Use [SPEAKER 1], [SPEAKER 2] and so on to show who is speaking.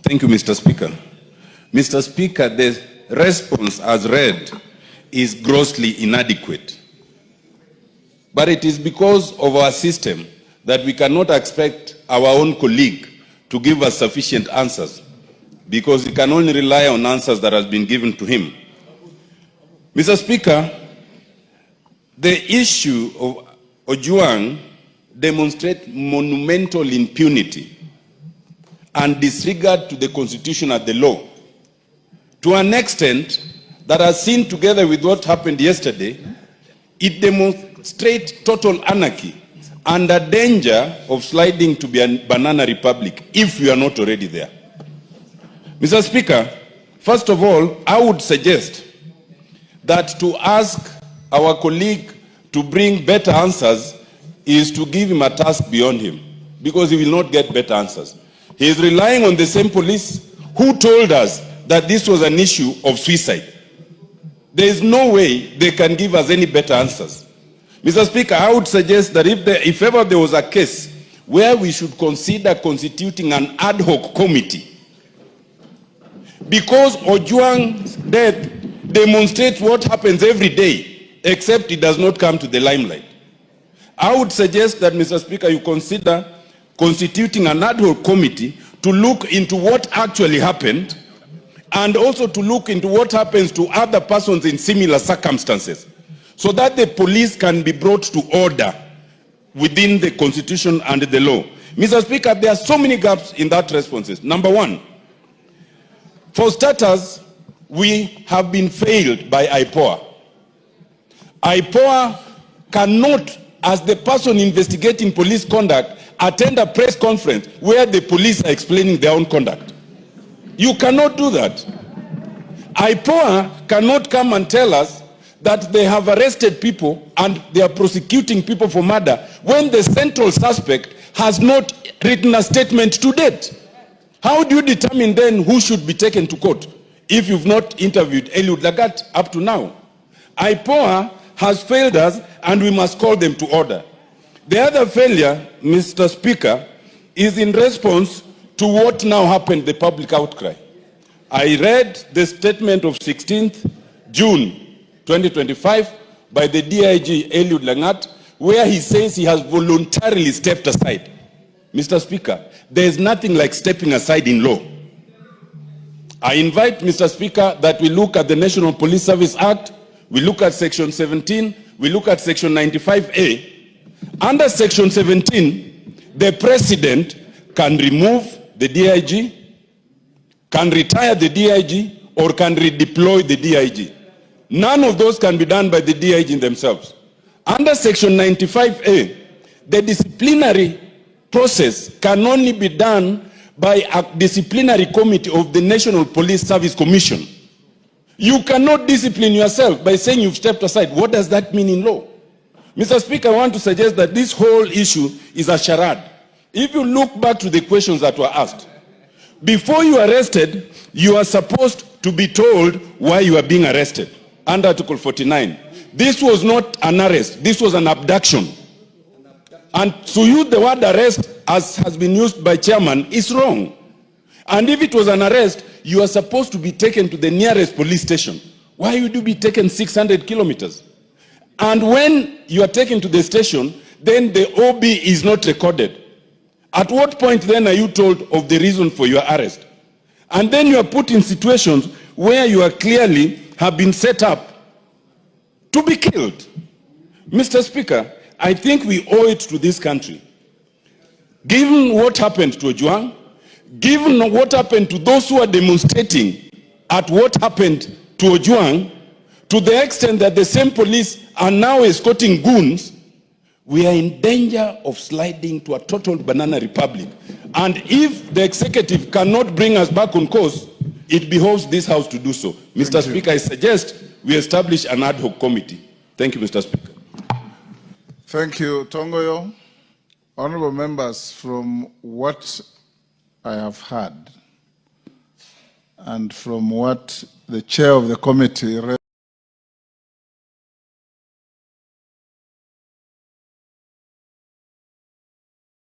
[SPEAKER 1] Thank you, Mr. Speaker. Mr. Speaker, the response as read is grossly inadequate. But it is because of our system that we cannot expect our own colleague to give us sufficient answers, because he can only rely on answers that have been given to him. Mr. Speaker, the issue of Ojwang demonstrates monumental impunity and disregard to the Constitution and the law, to an extent that, as seen together with what happened yesterday, it demonstrates total anarchy and a danger of sliding to be a banana republic if we are not already there. Mr. Speaker, first of all, I would suggest that to ask our colleague to bring better answers is to give him a task beyond him, because he will not get better answers. He is relying on the same police who told us that this was an issue of suicide. There is no way they can give us any better answers. Mr. Speaker, I would suggest that if ever there was a case where we should consider constituting an ad hoc committee, because Ojwang's death demonstrates what happens every day, except it does not come to the limelight. I would suggest that, Mr. Speaker, you consider constituting an ad hoc committee to look into what actually happened, and also to look into what happens to other persons in similar circumstances, so that the police can be brought to order within the Constitution and the law. Mr. Speaker, there are so many gaps in that responses. Number one, for starters, we have been failed by IPOA. IPOA cannot, as the person investigating police conduct, attend a press conference where the police are explaining their own conduct. You cannot do that. IPOA cannot come and tell us that they have arrested people and they are prosecuting people for murder when the central suspect has not written a statement to date. How do you determine then who should be taken to court if you've not interviewed Eliud Lagat up to now? IPOA has failed us, and we must call them to order. The other failure, Mr. Speaker, is in response to what now happened, the public outcry. I read the statement of 16th June 2025 by the DIG Eliud Lagat, where he says he has voluntarily stepped aside. Mr. Speaker, there is nothing like stepping aside in law. I invite, Mr. Speaker, that we look at the National Police Service Act, we look at Section 17, we look at Section 95A. Under Section 17, the President can remove the DIG, can retire the DIG, or can redeploy the DIG. None of those can be done by the DIG themselves. Under Section 95A, the disciplinary process can only be done by a disciplinary committee of the National Police Service Commission. You cannot discipline yourself by saying you've stepped aside. What does that mean in law? Mr. Speaker, I want to suggest that this whole issue is a charade. If you look back to the questions that were asked, before you are arrested, you are supposed to be told why you are being arrested. Under Article 49. This was not an arrest, this was an abduction. And to use the word arrest, as has been used by chairman, is wrong. And if it was an arrest, you are supposed to be taken to the nearest police station. Why would you be taken 600 kilometers? And when you are taken to the station, then the OB is not recorded. At what point then are you told of the reason for your arrest? And then you are put in situations where you are clearly have been set up to be killed. Mr. Speaker, I think we owe it to this country, given what happened to Ojwang, given what happened to those who are demonstrating at what happened to Ojwang, to the extent that the same police are now escorting goons, we are in danger of sliding to a total banana republic. And if the executive cannot bring us back on course, it behoves this House to do so. Mr. Speaker, I suggest we establish an ad hoc committee. Thank you, Mr. Speaker.
[SPEAKER 2] Thank you, Tongoyo. Honorable members, from what I have heard and from what the chair of the committee read,